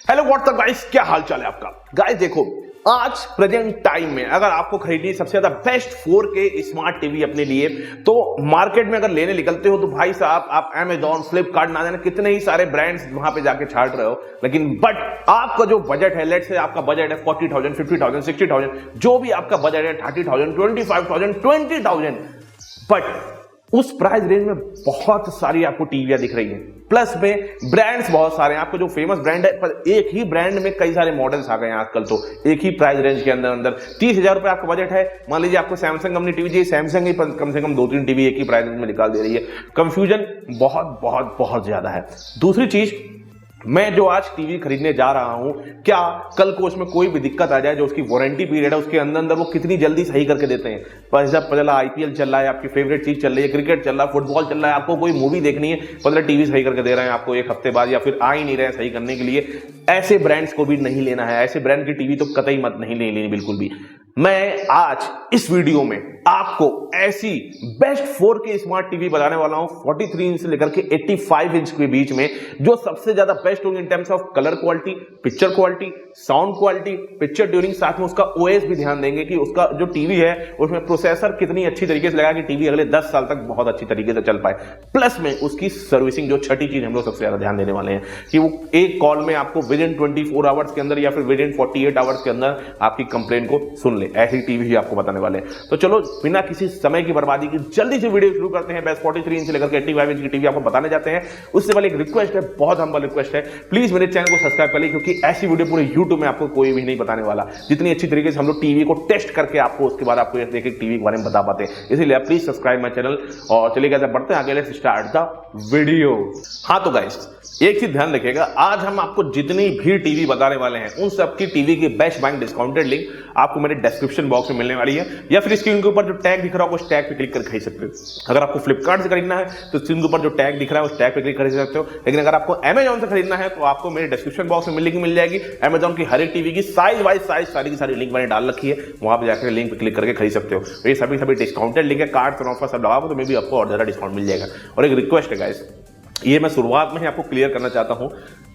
Hello what's up guys, क्या हाल चाल है आपका। गाइस देखो, आज प्रेजेंट टाइम में अगर आपको खरीदनी सबसे ज्यादा बेस्ट 4K स्मार्ट टीवी अपने लिए, तो मार्केट में अगर लेने निकलते हो तो भाई साहब आप Amazon, फ्लिपकार्ट ना जाने कितने ही सारे ब्रांड्स वहां पे जाके छाट रहे हो, लेकिन बट आपका जो बजट है, लेट्स से आपका बजट है 40,000, 50,000, 60,000, जो भी आपका बजट है 30,000, 25,000, 20,000, बट उस प्राइस रेंज में बहुत सारी आपको टीवियां दिख रही हैं। प्लस में ब्रांड्स बहुत सारे हैं, आपको जो फेमस ब्रांड है, पर एक ही ब्रांड में कई सारे मॉडल्स आ गए हैं आजकल। तो एक ही प्राइस रेंज के अंदर 30,000 रुपए आपका बजट है, मान लीजिए आपको सैमसंग कंपनी टीवी चाहिए, सैमसंग ही कम से कम 2-3 टीवी एक ही प्राइस रेंज में निकाल दे रही है। कंफ्यूजन बहुत बहुत बहुत ज्यादा है। दूसरी चीज, मैं जो आज टीवी खरीदने जा रहा हूं, क्या कल को उसमें कोई भी दिक्कत आ जाए, जो उसकी वारंटी पीरियड है उसके अंदर वो कितनी जल्दी सही करके देते हैं। पर जब पता आईपीएल चल रहा है, आपकी फेवरेट चीज चल रही है, क्रिकेट चल रहा है, फुटबॉल चल रहा है, आपको कोई मूवी देखनी है, मतलब टीवी सही करके दे रहे हैं आपको एक हफ्ते बाद, या फिर आ ही नहीं रहे हैं सही करने के लिए। ऐसे ब्रांड्स को भी नहीं लेना है, ऐसे ब्रांड की टीवी तो कतई मत नहीं लेनी बिल्कुल भी। मैं आज इस वीडियो में आपको ऐसी बेस्ट 4K स्मार्ट टीवी बताने वाला हूं, 43 इंच से लेकर के 85 इंच के बीच में, जो सबसे ज्यादा बेस्ट होंगे in terms of colour quality, picture quality, sound quality, picture tuning, साथ में उसका ओएस भी ध्यान देंगे कि उसका जो टीवी है उसमें प्रोसेसर कितनी अच्छी तरीके से लगा कि टीवी अगले 10 साल तक बहुत अच्छी तरीके से चल पाए। प्लस में उसकी सर्विसिंग, जो छठी चीज हम लोग सबसे ज्यादा ध्यान देने वाले हैं, कि वो एक कॉल में आपको विद इन 24 आवर्स के अंदर या फिर विद इन 48 आवर्स के अंदर आपकी कंप्लेंट को सुन ले। ऐसी टीवी ही आपको बताने वाले हैं। तो चलो बिना किसी समय की बर्बादी की जल्दी से वीडियो शुरू करते हैं। बेस्ट 43 इंच से लेकर के 85 इंच की टीवी आपको बताने जाते हैं। उससे पहले एक रिक्वेस्ट है, बहुत हम्बल रिक्वेस्ट है, प्लीज मेरे चैनल को सब्सक्राइब कर लीजिए, क्योंकि ऐसी वीडियो पूरे यूट्यूब में आपको कोई भी नहीं बताने वाला, जितनी अच्छी तरीके से हम लोग टीवी को टेस्ट करके आपको उसके बाद आपको एक एक टीवी के बारे में बता पाते हैं। इसीलिए प्लीज सब्सक्राइब माय चैनल। और चलिए कैसे बढ़ते हैं आगे, लेट्स स्टार्ट द वीडियो। हाँ तो गाइस, एक चीज ध्यान रखिएगा, आज हम आपको जितनी भी टीवी बताने वाले हैं उन सबकी टीवी की बेस्ट बाइंग डिस्काउंटेड लिंक आपको मेरे डिस्क्रिप्शन बॉक्स में मिलने वाली है, या फिर स्क्रीन के ऊपर जो टैग दिख रहा है उस टैग पे क्लिक कर खरीद सकते हो। अगर आपको फ्लिपकार्ट से खरीदना है तो स्क्रीन के ऊपर जो टैग दिख रहा है उस टैग पे क्लिक कर सकते हो। लेकिन अगर आपको Amazon से खरीदना है तो आपको मेरे डिस्क्रिप्शन बॉक्स में मिल जाएगी। Amazon की हर एक टीवी की साइज वाइज सारी की सारी लिंक मैंने डाल रखी है, वहां पे जाकर लिंक पे क्लिक करके खरीद सकते हो। ये सभी डिस्काउंटेड लिंक है, कार्ड ऑफर सब लगाओ तो मे भी आपको और ज्यादा डिस्काउंट मिल जाएगा। और एक रिक्वेस्ट है गाइस, ये मैं शुरुआत में ही आपको क्लियर करना चाहता हूं,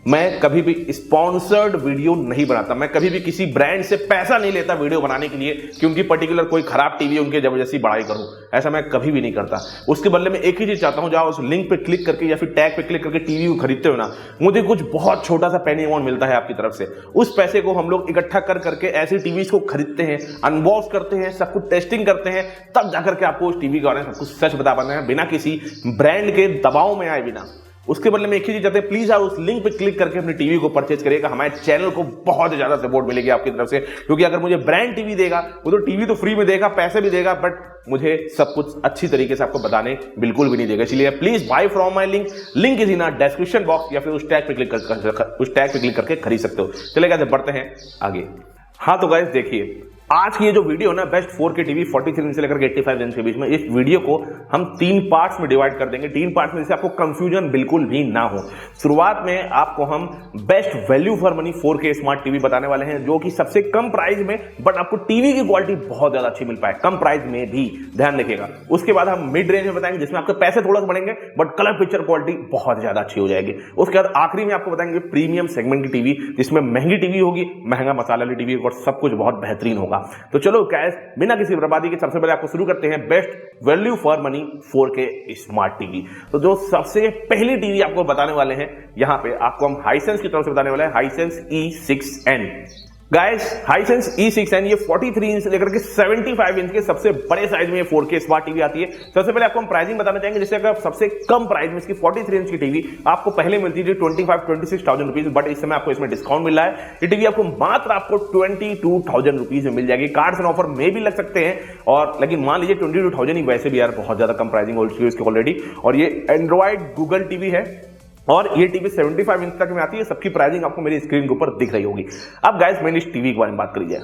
मैं कभी भी स्पॉन्सर्ड वीडियो नहीं बनाता, मैं कभी भी किसी ब्रांड से पैसा नहीं लेता वीडियो बनाने के लिए कि उनकी पर्टिकुलर कोई खराब टीवी उनके जबरदस्ती बड़ाई करूं, ऐसा मैं कभी भी नहीं करता। उसके बदले में एक ही चीज चाहता हूं, जहां उस लिंक पे क्लिक करके या फिर टैग पे क्लिक करके टीवी को खरीदते हो ना, मुझे कुछ बहुत छोटा सा पेनी अमाउंट मिलता है आपकी तरफ से। उस पैसे को हम लोग इकट्ठा कर करके ऐसी टीवी को खरीदते हैं, अनबॉक्स करते हैं, सब कुछ टेस्टिंग करते हैं, तब जाकर के आपको उस टीवी के बारे में सब कुछ सच बता पाते हैं, बिना किसी ब्रांड के दबाव में आए बिना। उसके बदले में एक ही चीज चाहते हैं, प्लीज आप उस लिंक पे क्लिक करके अपनी टीवी को परचेज करिएगा। हमारे चैनल को बहुत ज्यादा सपोर्ट मिलेगी आपकी तरफ से, क्योंकि अगर मुझे ब्रांड टीवी देगा वो तो टीवी तो फ्री में देगा, पैसे भी देगा, बट मुझे सब कुछ अच्छी तरीके से आपको बताने बिल्कुल भी नहीं देगा। इसलिए please buy from my link is in description box, या फिर उस टैग पे क्लिक करके खरीद सकते हो। चलिए कैसे बढ़ते हैं आगे। हाँ तो गाइस देखिए, आज की ये जो वीडियो ना, बेस्ट 4K टीवी 43 इंच से लेकर 85 इंच के बीच में, इस वीडियो को हम 3 पार्ट्स में डिवाइड कर देंगे। 3 पार्ट्स में, जिससे आपको कंफ्यूजन बिल्कुल भी ना हो। शुरुआत में आपको हम best value for money 4K smart TV बताने वाले हैं, जो कि सबसे कम प्राइस में, बट आपको टीवी की क्वालिटी बहुत ज्यादा अच्छी मिल पाए, कम प्राइस में भी, ध्यान रखिएगा। उसके बाद हम मिड रेंज में बताएंगे, जिसमें आपके पैसे थोड़ा सा बढ़ेंगे बट कलर पिक्चर क्वालिटी बहुत ज्यादा अच्छी हो जाएगी। उसके बाद आखिरी में आपको बताएंगे प्रीमियम सेगमेंट की टीवी, जिसमें महंगी टीवी होगी, महंगा मसाला वाली टीवी, और सब कुछ बहुत बेहतरीन होगा। तो चलो गाइस, बिना किसी बर्बादी के सबसे पहले आपको शुरू करते हैं best value for money 4K smart TV. तो जो सबसे पहली टीवी आपको बताने वाले हैं, यहां पे आपको हम हाइसेंस की तरफ से बताने वाले हैं, Hisense E6N। Guys, Hisense E6N ये 43 इंच से लेकर के 75 इंच के सबसे बड़े साइज में 4K स्मार्ट टीवी आती है। सबसे पहले आपको हम प्राइसिंग बताना चाहेंगे, जिससे अगर सबसे कम प्राइस में इसकी 43 इंच की टीवी आपको पहले मिलती थी 25-26,000 रुपीज, बट इस समय आपको इसमें डिस्काउंट मिल रहा है। ये टीवी आपको मात्र आपको 22,000 रुपीज में मिल जाएगी। कार्ड्स एंड ऑफर में भी लग सकते हैं, और लेकिन मान लीजिए 22,000 ही, वैसे भी यार बहुत ज्यादा कम प्राइसिंग हो चुकी है इसकी ऑलरेडी। और ये एंड्रॉइड गूगल टीवी है, और ये टीवी 75 इंच तक में आती है। सबकी प्राइसिंग आपको मेरी स्क्रीन के ऊपर दिख रही होगी। अब गाइस, मैंने इस टीवी के बारे में बात करी जाए।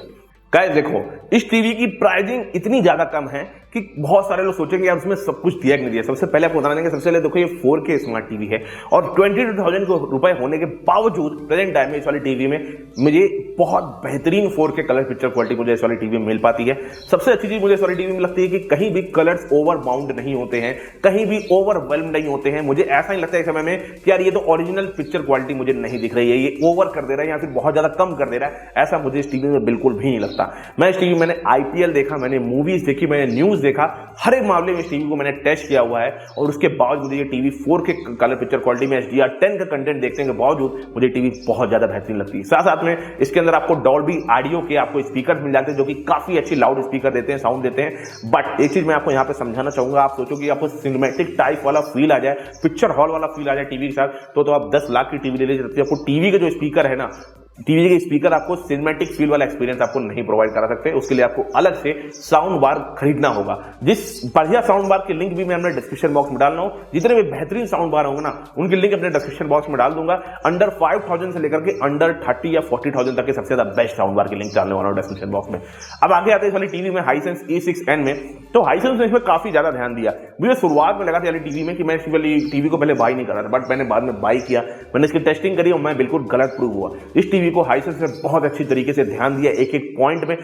गाइस देखो, इस टीवी की प्राइसिंग इतनी ज्यादा कम है कि बहुत सारे लोग सोचेंगे यार उसमें सब कुछ दिया कि नहीं दिया। सबसे पहले आपको बताना देंगे, सबसे पहले देखो ये 4K स्मार्ट टीवी है और 22,000 रुपए होने के बावजूद प्रेजेंट टाइम में इस वाली टीवी में मुझे बहुत बेहतरीन 4K कलर पिक्चर क्वालिटी मुझे इस वाली टीवी में मिल पाती है। सबसे अच्छी चीज मुझे इस वाली टीवी में लगती है कि कहीं भी कलर्स ओवर बाउंड नहीं होते हैं, कहीं भी ओवरवेल्म नहीं होते हैं। मुझे ऐसा नहीं लगता है समय में कि यार ये तो ओरिजिनल पिक्चर क्वालिटी मुझे नहीं दिख रही है, ये ओवर कर दे रहा है या फिर बहुत ज्यादा कम कर दे रहा है, ऐसा मुझे इस टीवी में बिल्कुल भी नहीं लगता। मैं इस टीवी में मैंने IPL देखा, मैंने मूवीज देखी, मैंने न्यूज देखा, हर एक मामले में इस टीवी को मैंने टेस्ट किया हुआ है और उसके बावजूद मुझे ये TV 4K colour picture quality में HDR10 का कंटेंट देखने के बावजूद मुझे टीवी बहुत ज्यादा बेहतरीन लगती है। साथ साथ में इसके अंदर आपको डॉल्बी ऑडियो के आपको स्पीकर मिल जाते हैं जो कि काफी अच्छी लाउड स्पीकर देते हैं, साउंड देते हैं। बट एक चीज मैं आपको यहाँ पे समझाना चाहूंगा, आप सोचो कि आपको सिनेमैटिक टाइप वाला फील आ जाए, पिक्चर हॉल वाला फील आ जाए टीवी के साथ, तो आप 10 लाख की टीवी ले लीजिए, आपको टीवी के जो स्पीकर है ना, टीवी के स्पीकर आपको सिनेमैटिक फील वाला एक्सपीरियंस आपको नहीं प्रोवाइड करा सकते। उसके लिए आपको अलग से साउंड बार खरीदना होगा, जिस बढ़िया साउंड बार की लिंक भी मैं अपने डिस्क्रिप्शन बॉक्स में डाल रहा हूं। जितने भी बेहतरीन साउंड बार होंगे ना, उनकी लिंक अपने डिस्क्रिप्शन बॉक्स में डाल दूंगा। अंडर 5,000 से लेकर के अंडर 30 या 40,000 तक के सबसे ज्यादा बेस्ट साउंड बार की लिंक डालने वाला हूं डिस्क्रिप्शन बॉक्स में। अब आगे आते हैं इस वाली टीवी में हाइसेंस E6N में, तो हाइसेंस ने इसमें काफी ज्यादा ध्यान दिया। मुझे शुरुआत में लगा था टीवी में कि मैं इस वाली टीवी को पहले बाई नहीं कर रहा था, बट मैंने बाद में बाई किया, मैंने इसकी टेस्टिंग करी और मैं बिल्कुल गलत प्रूव हुआ। इस टीवी को हाइसेंस ने बहुत अच्छी तरीके से ध्यान दिया, एक एक पॉइंट में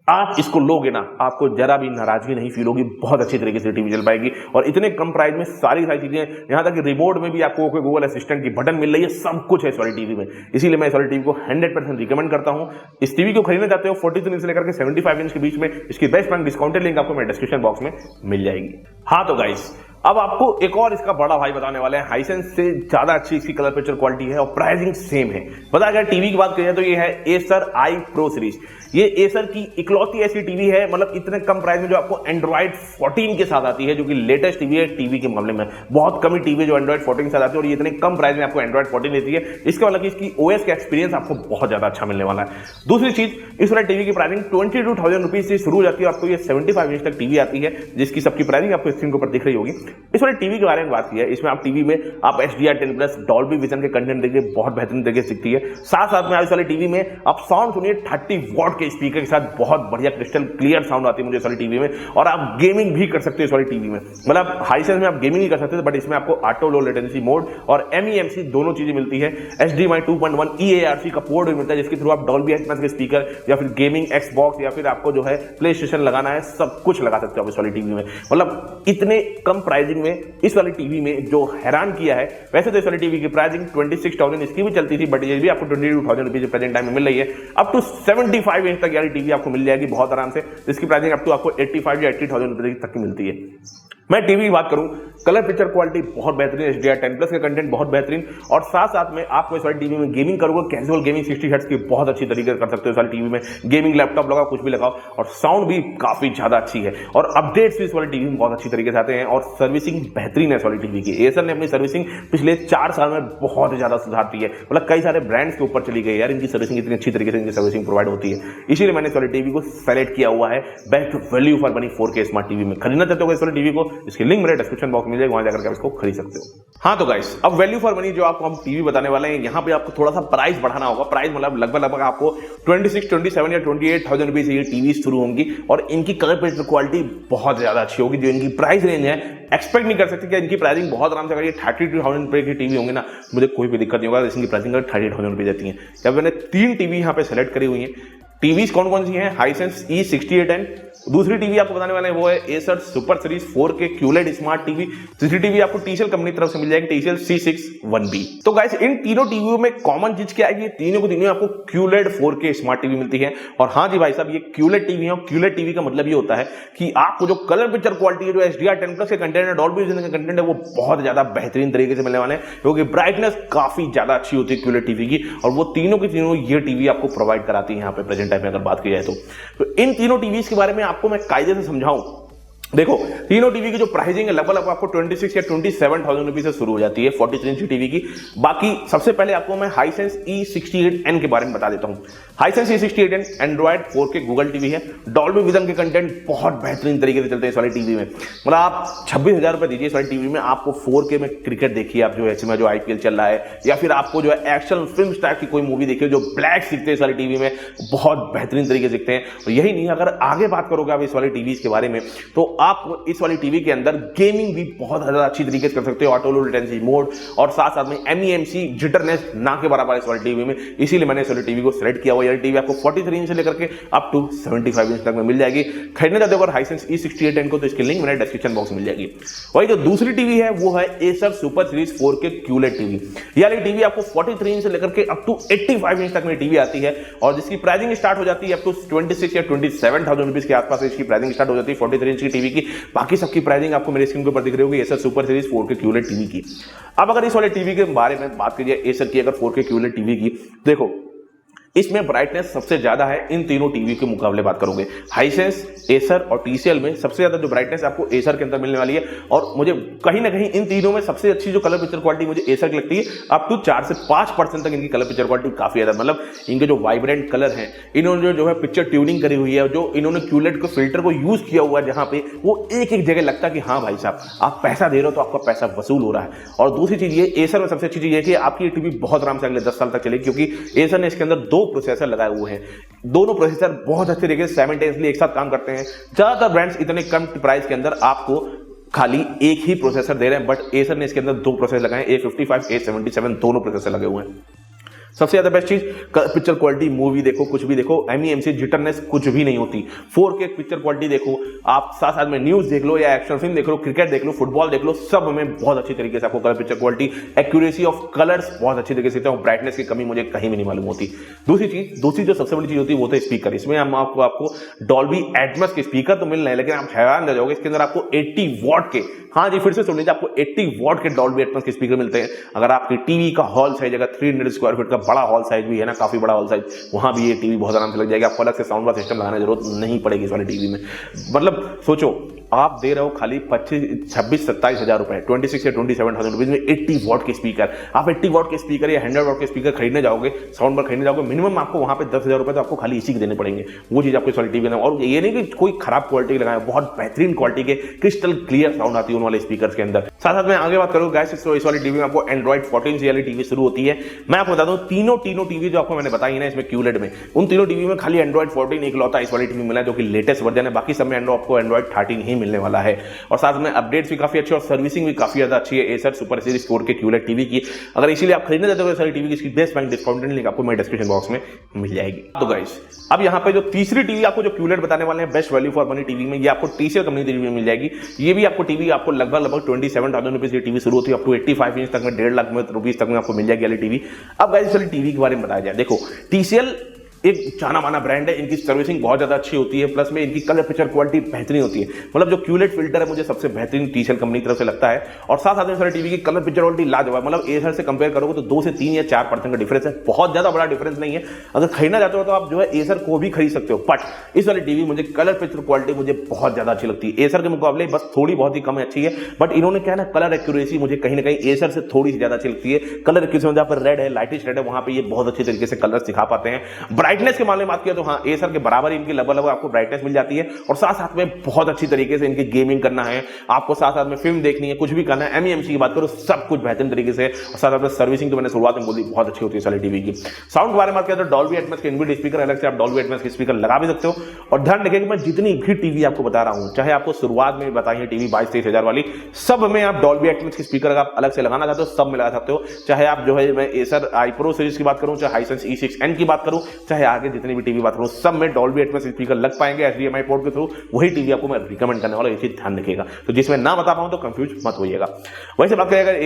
आप इसको लोगे ना, आपको जरा भी नाराजगी नहीं फील होगी, बहुत अच्छी तरीके से टीवी चल पाएगी और इतने कम प्राइस में सारी चीजें, यहां तक कि रिमोट में भी आपको गूगल असिस्टेंट की बटन मिल रही है, सब कुछ है इस वाली टीवी में। इसीलिए मैं इस वाली टीवी को 100% रिकमेंड करता हूं। इस टीवी को खरीदना चाहते हो 43 इंच से लेकर के 75 इंच के बीच में, इसकी बेस्ट प्राइस डिस्काउंटेड लिंक आपको मेरे डिस्क्रिप्शन बॉक्स में मिल जाएगी। हाँ तो गाइस, अब आपको एक और इसका बड़ा भाई बताने वाले हैं, हाइसेंस से ज्यादा अच्छी इसकी कलर पिक्चर क्वालिटी है और प्राइसिंग सेम है। पता अगर टीवी की बात करें तो ये है Acer आई Pro सीरीज। ये Acer की इकलौती ऐसी टीवी है, मतलब इतने कम प्राइस में, जो आपको Android 14 के साथ आती है, जो कि लेटेस्ट टीवी है टीवी के मामले में। बहुत कम ही टीवी जो Android 14 के साथ आती है और ये इतने कम प्राइस में आपको Android 14 देती है। इसका मतलब कि इसकी OS का एक्सपीरियंस आपको बहुत ज्यादा अच्छा मिलने वाला है। दूसरी चीज, इस वाली टीवी की प्राइसिंग 22,000 रुपीज से शुरू हो जाती है, आपको ये 75 इंच तक टीवी आती है, जिसकी सबकी प्राइसिंग आपको स्क्रीन के ऊपर दिख रही होगी। इस वाली टीवी के बारे में बात की है, इसमें आप टीवी में आप HDR10+ डॉल्बी विजन के कंटेंट देखिए, बहुत बेहतरीन तरीके से दिखती है। साथ साथ में आप इस वाली टीवी में आप साउंड सुनिए 30 वॉट के स्पीकर के साथ, बहुत बढ़िया क्रिस्टल क्लियर साउंड आती है मुझे इस वाली टीवी में। और आप गेमिंग भी कर सकते हो इस वाली टीवी में, मतलब हाइसेंस में आप गेमिंग ही कर सकते हो, बट इसमें आपको ऑटो लो लेटेंसी मोड और MEMC दोनों चीजें मिलती है। HDMI 2.1 EARC का पोर्ट भी मिलता है, जिसके थ्रू आप डॉल्बी एटमॉस के स्पीकर या फिर गेमिंग Xbox या फिर आपको जो है प्ले स्टेशन लगाना है, सब कुछ लगा सकते हो इस वाली टीवी में। मतलब इतने कम प्राइसिंग में इस वाली टीवी में जो हैरान किया है। वैसे तो इस वाली टीवी की प्राइसिंग 26,000 इसकी भी चलती थी, बट ये भी आपको 22,000 रुपीज प्रेजेंट टाइम में मिल रही है। अप टू 75 इंच तक यानी टीवी आपको मिल जाएगी बहुत आराम से। इसकी प्राइसिंग अप टू आपको 85 या 80,000 रुपए तक की मिलती है। मैं टीवी की बात करूं, कलर पिक्चर क्वालिटी बहुत बेहतरीन, HDR10+ का कंटेंट बहुत बेहतरीन, और साथ साथ में आपको इस वाली टीवी में गेमिंग करोगे, कैजुअल गेमिंग 60 हर्ट्ज की बहुत अच्छी तरीके से कर सकते हो इस वाली टीवी में। गेमिंग लैपटॉप लगाओ, कुछ भी लगाओ, और साउंड भी काफी ज्यादा अच्छी है और अपडेट्स भी इस वाली टीवी में बहुत अच्छी तरीके से आते हैं और सर्विसिंग बेहतरीन है इस वाली टीवी की। Acer ने अपनी सर्विसिंग पिछले 4 साल में बहुत ज्यादा सुधार दी है, मतलब कई सारे ब्रांड्स के ऊपर चली गई यार, इनकी सर्विसिंग इतनी अच्छी तरीके से इनकी सर्विसिंग प्रोवाइड होती है। इसीलिए मैंने इस वाली टीवी को सेलेक्ट किया हुआ है best value for money 4K smart TV में। खरीदना चाहते हो इस वाली टीवी को, इसकी लिंक मेरे डिस्क्रिप्शन बॉक्स मिल जाएगा, वहां जाकर के आप इसको खरीद सकते हो। हाँ तो गाइस, अब वैल्यू फॉर मनी जो आपको हम टीवी बताने वाले हैं, यहाँ पे आपको थोड़ा सा प्राइस बढ़ाना होगा। प्राइस मतलब लगभग आपको 26, 27 या 28,000 रुपए से ये टीवी शुरू होंगी और इनकी कलर पिक्चर क्वालिटी बहुत ज्यादा अच्छी होगी। जो इनकी प्राइस रेंज है, एक्सपेक्ट नहीं कर सकते कि इनकी प्राइसिंग बहुत आराम से, अगर ये 32,000 रुपए की टीवी होंगी ना, मुझे कोई भी दिक्कत नहीं होगा। इनकी प्राइसिंग 32,000 रुपए देती है। जब मैंने 3 टीवी यहाँ पे सेलेक्ट करी हुई है। टीवीज कौन कौन सी हैं? हाइसेंस E68N, दूसरी टीवी आपको बताने वाले हैं वो है Acer super series 4K QLED smart TV. तीसरी टीवी आपको TCL कंपनी तरफ से मिल जाएगी, TCL C61B। तो गाइस, इन तीनों टीवियों में कॉमन चीज क्या है? ये तीनों को तीनों आपको QLED 4K स्मार्ट टीवी मिलती है। और हाँ जी भाई साहब, ये QLED टीवी है और QLED टीवी का मतलब ये होता है कि आपको जो कलर पिक्चर क्वालिटी है, जो HDR10+ के कंटेंट है, डॉल्बी विजन के कंटेंट है, वो बहुत ज्यादा बेहतरीन तरीके से मिलने वाले हैं, क्योंकि ब्राइटनेस काफी ज्यादा अच्छी होती है QLED टीवी की, और वो तीनों की तीनों ये टीवी आपको प्रोवाइड कराती है यहाँ पे प्रेजेंट टाइम में अगर बात की जाए तो इन तीनों टीवीज के बारे में आपको मैं कायदे से समझाऊं। देखो, तीनों टीवी की जो प्राइसिंग है लगभग आपको 26 या 27,000 रुपए से शुरू हो जाती है 43 इंच टीवी की। बाकी सबसे पहले आपको मैं हाइसेंस E68N के बारे में बता देता हूं। Hisense E68N Android 4K Google TV है। डॉल्बी विजन के कंटेंट बहुत बेहतरीन तरीके से चलते हैं इस वाली टीवी में। मतलब आप 26,000 रुपए दीजिए इस वाली टीवी में, आपको 4K में क्रिकेट देखिए, आप जो है जो IPL चल रहा है, या फिर आपको जो है एक्शन फिल्म टाइप की कोई मूवी देखिए, जो ब्लैक दिखते हैं इस वाली टीवी में, बहुत बेहतरीन तरीके से दिखते हैं। और यही नहीं, अगर आगे बात करोगे आप इस वाली टीवी के बारे में, तो आप इस वाली टीवी के अंदर गेमिंग भी बहुत ज्यादा अच्छी तरीके से कर सकते हो, ऑटो लो लेटेंसी मोड और साथ साथ में MEMC जिटरनेस ना के बराबर इस वाली टीवी में, इसीलिए मैंने इस वाली टीवी को सिलेक्ट किया हुआ। ये टीवी आपको 43 इंच से लेकर के अप टू 75 इंच तक में मिल जाएगी। खरीदना चाहते हो अगर हाइसेंस E68N को तो इसकी लिंक मैंने डिस्क्रिप्शन बॉक्स में मिल जाएगी। वही जो दूसरी टीवी है वो है Acer super series 4K QLED TV. ये वाली टीवी आपको 43 इंच से लेकर के अप टू 85 इंच तक में टीवी आती है और जिसकी प्राइसिंग स्टार्ट हो जाती है अप टू 26 या 27,000 रुपीज के आसपास इसकी प्राइसिंग स्टार्ट हो जाती है 43 इंच की टीवी की। बाकी सबकी प्राइसिंग आपको मेरे स्क्रीन के ऊपर दिख रही होगी Acer super series 4K QLED TV की। अब अगर इस वाले टीवी के बारे में बात कीजिए एसर की अगर 4K QLED टीवी की, देखो इसमें ब्राइटनेस सबसे ज्यादा है इन तीनों टीवी के मुकाबले बात करोगे। हाइसेंस, एसर और TCL में सबसे ज्यादा जो ब्राइटनेस आपको एसर के अंदर मिलने वाली है और मुझे कहीं ना कहीं इन तीनों में सबसे अच्छी जो कलर पिक्चर क्वालिटी मुझे एसर की लगती है। अप टू 4 से 5% तक इनकी कलर पिक्चर क्वालिटी काफी ज्यादा, मतलब इनके जो वाइब्रेंट कलर हैं, इन्होंने जो है पिक्चर ट्यूनिंग करी हुई है, जो इन्होंने QLED को फिल्टर को यूज किया हुआ है जहां पे वो एक एक जगह लगता है कि हाँ भाई साहब आप पैसा दे रहे हो तो आपका पैसा वसूल हो रहा है। और दूसरी चीज ये एसर में सबसे अच्छी चीज है कि आपकी ये टीवी बहुत आराम से अगले 10 साल तक चलेगी, क्योंकि एसर ने इसके अंदर 2 प्रोसेसर लगाए हुए हैं। दोनों प्रोसेसर बहुत अच्छे तरीके से साइमल्टेनियसली एक साथ काम करते हैं। ज्यादातर ब्रांड्स इतने कम प्राइस के अंदर आपको खाली एक ही प्रोसेसर दे रहे हैं, बट एसर ने इसके अंदर 2 प्रोसेसर लगाए हैं, A55 A77 दोनों प्रोसेसर लगे हुए हैं। सबसे ज्यादा बेस्ट चीज पिक्चर क्वालिटी, मूवी देखो कुछ भी देखो, MEMC जिटरनेस कुछ भी नहीं होती। 4K पिक्चर क्वालिटी देखो, आप साथ साथ में न्यूज देख लो या एक्शन फिल्म देख लो, क्रिकेट देख लो, फुटबॉल देख लो, सब में बहुत अच्छी तरीके से आपको colour picture quality, accuracy of colours बहुत अच्छी तरीके से देते हैं। ब्राइटनेस की कमी मुझे कहीं भी नहीं मालूम होती। दूसरी जो सबसे बड़ी चीज होती है वो तो स्पीकर। इसमें हम आपको डॉल्बी एटमॉस के स्पीकर तो मिल रहे हैं, लेकिन आप हैरान रह जाओगे इसके अंदर आपको 80 वॉट के, हाँ जी फिर से सुन लीजिए, आपको 80 वॉट के डॉल्बी एटमॉस के स्पीकर मिलते हैं। अगर आपकी टीवी का हॉल साइज अगर 300 स्क्वायर फीट का बड़ा हॉल साइज भी है ना, काफी बड़ा हॉल साइज, वहां भी ये टीवी बहुत आराम से लग जाएगी। आपको अलग से साउंड बार सिस्टम लगाने की जरूरत नहीं पड़ेगी इस वाली टीवी में। मतलब सोचो आप दे रहे हो खाली 26-27 हजार रुपए, 26 या 27,000 रुपीज में 80 वॉट के स्पीकर। आप 80 वॉट के स्पीकर या 100 वॉट के स्पीकर खरीदने जाओगे, साउंड बार खरीदने जाओगे, मिनिमम आपको वहां पे 10,000 रुपए तो आपको खाली इसी के देने पड़ेंगे। वो चीज आपको इस वाली टीवी में, और ये नहीं कि कोई खराब क्वालिटी लगाए, बहुत बेहतरीन क्वालिटी के क्रिस्टल क्लियर साउंड आती है उन वाले स्पीकर के अंदर। साथ में आगे बात करूँ गाइस, इस वाली टीवी में आपको एंड्रॉइड 14 वाली टीवी शुरू होती है। मैं आपको बता दूं तीनों टीवी जो आपको मैंने बताई है ना इसमें QLED में, उन तीनों टीवी में खाली एंड्रॉइड 14 इकलौता इस वाली टीवी मिला है जो कि लेटेस्ट वर्जन है। बाकी सब में आपको एंड्रॉइड 13 ही मिलने वाला है। और साथ में अपडेट्स भी काफी अच्छे और सर्विसिंग भी काफी ज्यादा अच्छी है Acer super series 4K QLED TV की। अगर इसीलिए आप खरीदना चाहते हो सारी टीवी की, इसकी बेस्ट बैंक डिस्काउंटेड लिंक आपको मेरे डिस्क्रिप्शन बॉक्स में मिल जाएगी। तो गाइस अब यहाँ पे जो तीसरी टीवी आपको जो QLED बताने वाले हैं best value for money TV में, ये आपको TCL कंपनी टीवी में मिल जाएगी। ये भी आपको टीवी आपको लगभग 27,000 रुपीज की टीवी शुरू होती है, अप टू 85 इंच तक में 1.5 लाख रुपीज तक में आपको मिल जाएगी वाली टीवी। अब गाइस वाली टीवी के बारे में बताया जाए, देखो TCL एक जाना माना ब्रांड है, इनकी सर्विसिंग बहुत ज्यादा अच्छी होती है, प्लस में इनकी कलर पिक्चर क्वालिटी बेहतरीन होती है। मतलब जो QLED फिल्टर है मुझे सबसे बेहतरीन TCL कंपनी की तरफ से लगता है। और साथ साथ में टीवी की कलर पिक्चर क्वालिटी लाजवाब, मतलब एसर से कंपेयर करोगे तो 2 से 3 या 4% का डिफरेंस है, बहुत ज्यादा बड़ा डिफरेंस नहीं है। अगर खरीदना चाहते हो तो आप जो है एसर को भी खरीद सकते हो, बट इस वाली टीवी मुझे कलर पिक्चर क्वालिटी मुझे बहुत ज्यादा अच्छी लगती है। एसर के मुकाबले बस थोड़ी बहुत ही कम अच्छी है, बट इन्होंने क्या है ना कलर एक्यूरेसी मुझे कहीं ना कहीं एसर से थोड़ी सी ज्यादा अच्छी लगती है। कलर एक्यूरेसी जहां पर रेड है, लाइटिश रेड है, वहां पे ये बहुत अच्छी तरीके से कलर दिखा पाते हैं। ब्राइटनेस के मामले में बात तो हाँ एसर के बराबर इनकी लगभग आपको ब्राइटनेस मिल जाती है। और साथ साथ में बहुत अच्छी तरीके से इनकी गेमिंग करना है, आपको साथ साथ में फिल्म देखनी है, कुछ भी करना है, MEMC की बात करो सब कुछ बेहतरीन तरीके से। और साथ साथ में सर्विसिंग तो मैंने शुरुआत में बोली बहुत अच्छी होती है सारी टीवी की। साउंड के बारे में बात करें तो डॉल्बी एटमॉस के इनबिल्ट स्पीकर, अलग से आप डॉल्बी एटमॉस के स्पीकर लगा भी सकते हो। और ध्यान रखिए कि मैं जितनी भी टीवी आपको बता रहा हूं, चाहे आपको शुरुआत में बताई है टीवी 22-23 हजार वाली, सब में आप डॉल्बी एटमॉस के स्पीकर अगर आप अलग से लगाना चाहते हो सब में लगा सकते हो। चाहे आप जो है मैं एसर iPro सीरीज की बात करूं, चाहे हाइसेंस E6N की बात करूं, चाहे आगे जितनी भी टीवी बात करूं, सब में डॉल्बी एटमॉस स्पीकर लग पाएंगे HDMI पोर्ट के थ्रू। वही टीवी आपको मैं रिकमेंड करने वाला, ये चीज ध्यान रखिएगा। तो जिसमें ना बता पाऊं तो कंफ्यूज मत होइएगा। वैसे बात करें अगर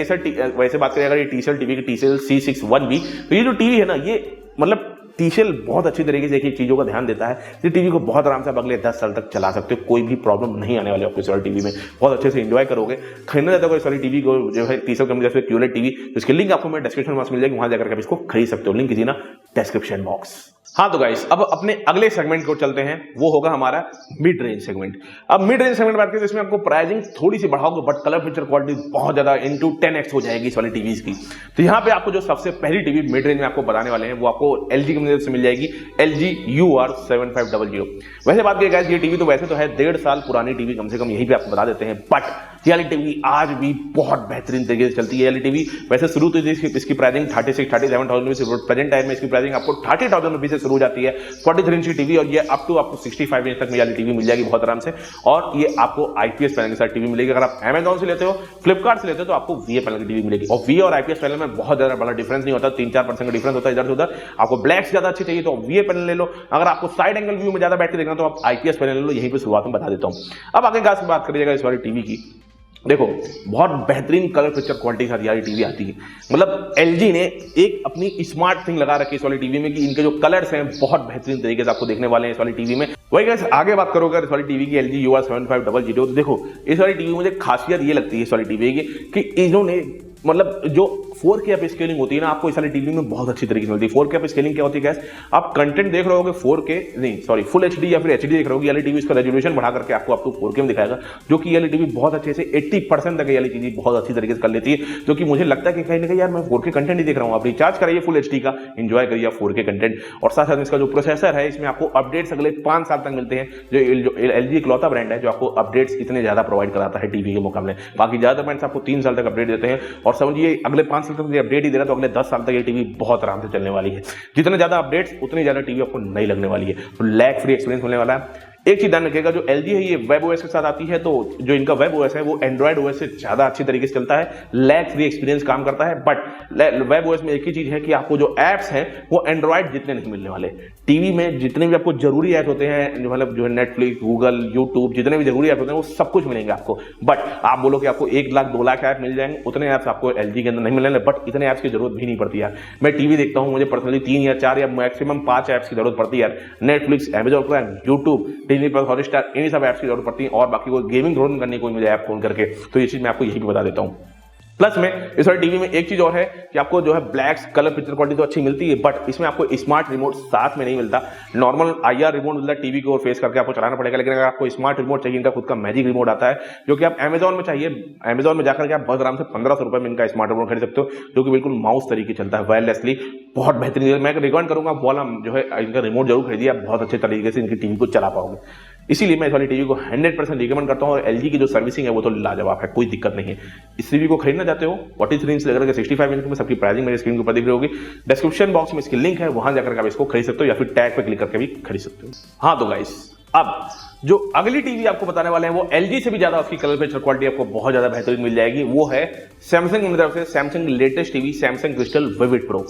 ये TCL टीवी की TCL C61B, तो ये जो टीवी है ना, ये मतलब TCL बहुत अच्छी तरीके से एक चीजों का ध्यान देता है। ये टीवी को बहुत आराम से आप अगले 10 साल तक चला सकते हो, कोई भी प्रॉब्लम नहीं आने वाली आपको इस वाली टीवी में, बहुत अच्छे से एंजॉय करोगे। खरीदना चाहते हो इस वाली टीवी को जो है TCL कंपनी जैसे QLED टीवी, इसकी लिंक आपको मैं डिस्क्रिप्शन बॉक्स में मिल जाएगी, वहां जाकर आप इसको खरीद सकते हो। लिंक कीजिए ना डिस्क्रिप्शन बॉक्स। हाँ तो गाइस अब अपने अगले सेगमेंट को चलते हैं, वो होगा हमारा मिड रेंज सेगमेंट। अब मिड रेंज सेगमेंट बात करें तो इसमें आपको प्राइसिंग थोड़ी सी बढ़ाओगे, बट कलर पिक्चर क्वालिटी बहुत ज्यादा into 10x हो जाएगी इस वाली टीवीज की। तो यहाँ पे आपको जो सबसे पहली टीवी मिड रेंज में आपको बताने वाले हैं वो आपको LG कंपनी से मिल जाएगी, LG UR7500। वैसे बात करें गाइस ये टीवी तो वैसे तो है 1.5 साल पुरानी टीवी, कम से कम यही पे आपको बता देते हैं, बट ये वाली टीवी आज भी बहुत बेहतरीन तरीके से चलती है। ये वाली टीवी वैसे शुरू तो इसकी प्राइसिंग 36-37,000 रुपीज, प्रेजेंट टाइम में इसकी प्राइसिंग आपको 30,000 रुपीज से शुरू हो जाती है। 43 इंच की टीवी और ये अप टू आपको 65 इंच तक में वाली टीवी मिल जाएगी बहुत आराम से। और ये आपको आईपीएस पैनल के साथ टीवी मिलेगी। अगर आप अमेजॉन से लेते हो, फ्लिपकार्ट से लेते हो, तो आपको वीए पैनल की टीवी मिलेगी। और वीए और आईपीएस पैनल में बहुत ज्यादा बड़ा डिफरेंस नहीं होता, 3-4% का डिफरेंस होता है इधर से उधर। आपको ब्लैक ज्यादा अच्छी चाहिए तो वीए पैनल ले लो, अगर आपको साइड एंगल व्यू में ज्यादा बैठ के देखना तो आप आईपीएस पैनल ले लो। यहीं पे शुरुआत में बता देता हूं। अब आगे बात करिएगा इस वाली टीवी की। देखो बहुत बेहतरीन कलर पिक्चर क्वालिटी के साथ यार टीवी आती है। मतलब एलजी ने एक अपनी स्मार्ट थिंग लगा रखी है इस वाली टीवी में कि इनके जो कलर्स हैं बहुत बेहतरीन तरीके से आपको देखने वाले हैं इस वाली टीवी में। वही गाइस आगे बात करोगे इस वाली टीवी की LG UR7500, तो देखो इस वाली टीवी में मुझे खासियत ये लगती है इस वाली टीवी की कि इन्होंने मतलब जो 4K अप स्केलिंग होती है ना, आपको इस वाली टीवी में बहुत अच्छी तरीके से मिलती है। 4K अप स्केलिंग क्या होती है गैस, आप कंटेंट देख रहे होगे 4K नहीं सॉरी फुल HD या फिर HD देख रहे होगे, ये टीवी इसका रेजोल्यूशन बढ़ा करके आपको 4K में दिखाएगा, जो कि ये टीवी बहुत अच्छे से 80% तक ये टीवी बहुत अच्छी तरीके से कर लेती है। जो कि मुझे लगता है कि कहीं ना कहीं यार मैं 4K कंटेंट ही देख रहा हूँ। आप रिचार्ज कराइए फुल HD का, एंजॉय करिए 4K कंटेंट। और साथ साथ इसका जो प्रोसेसर है इसमें आपको अपडेट्स अगले 5 साल तक मिलते हैं। जो LG इकलौता ब्रांड है जो आपको अपडेट्स इतने ज्यादा प्रोवाइड कराता है टीवी के मुकाबले। बाकी ज्यादा ब्रांड्स आपको 3 साल तक अपडेट देते हैं। और समझिए अगले 5 साल तक अपडेट ही दे रहा तो अगले 10 साल तक ये टीवी बहुत आराम से चलने वाली है। जितने ज्यादा अपडेट्स उतनी ज्यादा टीवी आपको नहीं लगने वाली है। तो लैग फ्री एक्सपीरियंस होने वाला है। एक चीज ध्यान रखिएगा, जो LG है ये वेब ओएस के साथ आती है, तो जो इनका वेब ओएस है वो एंड्रॉइड ओएस से ज्यादा अच्छी तरीके से चलता है, लैग फ्री एक्सपीरियंस काम करता है। बट वेब ओएस में एक ही चीज है कि आपको जो एप्स हैं वो एंड्रॉइड जितने नहीं मिलने वाले। टीवी में जितने भी आपको जरूरी ऐप होते हैं, मतलब जो है नेटफ्लिक्स, गूगल, यूट्यूब, जितने भी जरूरी ऐप होते हैं वो सब कुछ मिलेंगे आपको। बट आप बोलो कि आपको 1 लाख 2 लाख ऐप मिल जाएंगे, उतने ऐप्स आपको LG के अंदर नहीं मिलने। बट इतने ऐप्स की जरूरत भी नहीं पड़ती यार। मैं टीवी देखता हूँ, मुझे पर्सनली 3 या 4 या मैक्सिमम 5 ऐप्स की जरूरत पड़ती है यार। Netflix, Amazon prime, YouTube, Disney plus, Hotstar, इन्हीं सब ऐप्स की जरूरत पड़ती है। और बाकी कोई गेमिंग ड्रोन करने कोई मुझे ऐप फोन करके, तो ये चीज मैं आपको यही भी बता देता हूँ। प्लस में इस वाली टीवी में एक चीज और है कि आपको जो है ब्लैक कलर पिक्चर क्वालिटी तो अच्छी मिलती है, बट इसमें आपको स्मार्ट रिमोट साथ में नहीं मिलता। नॉर्मल IR रिमोट मिलता है, टीवी को फेस करके आपको चलाना पड़ेगा। लेकिन अगर आपको स्मार्ट रिमोट चाहिए, इनका खुद का मैजिक रिमोट आता है जो कि आप अमेजॉन में चाहिए, अमेजॉन में जाकर के आप बहुत आराम से 1500 रुपए में इनका स्मार्ट रिमोट खरीद सकते हो, जो कि बिल्कुल माउस तरीके चलता है वायरलेसली, बहुत बेहतरीन। मैं रिकमेंड करूंगा वाला जो है इनका रिमोट जरूर खरीदिए, आप बहुत अच्छे तरीके से इनकी टीवी को चला पाओगे। इसीलिए मैं इस वाली टीवी को 100% रिकमेंड करता हूं। और LG की जो सर्विसिंग है वो तो लाजवाब है, कोई दिक्कत नहीं है। इस टीवी को खरीदना चाहते हो 43 इंच लेकर के 65 इंच में, सबकी प्राइसिंग मेरे स्क्रीन के ऊपर दिख रही होगी। डिस्क्रिप्शन बॉक्स में इसकी लिंक है, वहां जाकर आप इसको खरीद सकते हो या फिर टैग पे क्लिक करके भी खरीद सकते हो। हाँ तो गाइस, अब जो अगली टीवी आपको बताने वाले हैं वो LG से भी ज्यादा उसकी कलर पिक्चर क्वालिटी आपको बहुत ज्यादा बेहतरीन मिल जाएगी। वो है सैमसंग की तरफ से Samsung latest TV Samsung crystal vivid pro.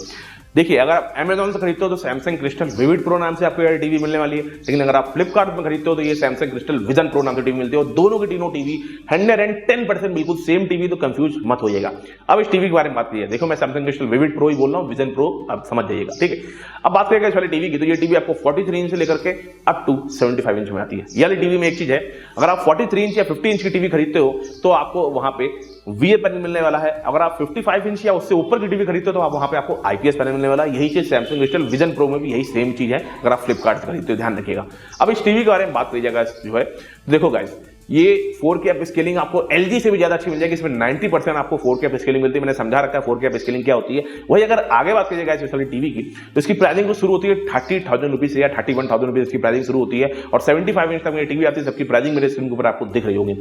देखिए अगर आप अमेजॉन से खरीदते हो तो सैमसंग क्रिस्टल विविड प्रो नाम से आपको ये टीवी मिलने वाली है। लेकिन अगर आप फ्लिपकार्ट में खरीदते हो तो ये सैमसंग क्रिस्टल विजन प्रो नाम से टीवी मिलती है। और दोनों की तीनों टीवी 110% बिल्कुल सेम टीवी, तो कंफ्यूज मत होइएगा। अब इस टीवी के बारे में बात करिए। देखो मैं सैमसंग क्रिस्टल विविड प्रो ही बोल रहा हूँ, विजन प्रो आप समझ जाइएगा, ठीक है। अब बात करेगा इस वाली टीवी की, तो ये टीवी आपको 43 इंच से लेकर के अप टू 75 इंच में आती है। ये वाली टीवी में एक चीज है, अगर आप 43 इंच या 50 इंच की टीवी खरीदते हो तो आपको वहां पे VA पैनल मिलने वाला है। अगर आप 55 इंच या उससे ऊपर की टीवी खरीदते हो तो आप वहां पे आपको IPS पैनल मिलने वाला है। यही चीज सैमसंग क्रिस्टल विजन प्रो में भी यही सेम चीज है अगर आप फ्लिपकार्ट से खरीदते हो, ध्यान रखिएगा। अब इस टीवी के बारे में बात करिएगा जो है, देखो गाइस ये 4K अप स्केलिंग आपको LG से भी ज्यादा अच्छी मिल जाएगी। इसमें 90% आपको 4K अप स्केलिंग मिलती है। मैंने समझा रखा है 4K अप स्केलिंग क्या होती है। वही अगर आगे बात करिएगा इस वाली टीवी की, तो इसकी प्राइसिंग तो शुरू होती है 30,000 रुपीज से या 31,000 रुपीज इसकी प्राइसिंग शुरू होती है। और 75 इंच तक मेरी टीवी आती है, सबकी प्राइसिंग मेरे स्क्रीन के ऊपर आपको दिख रही होगी।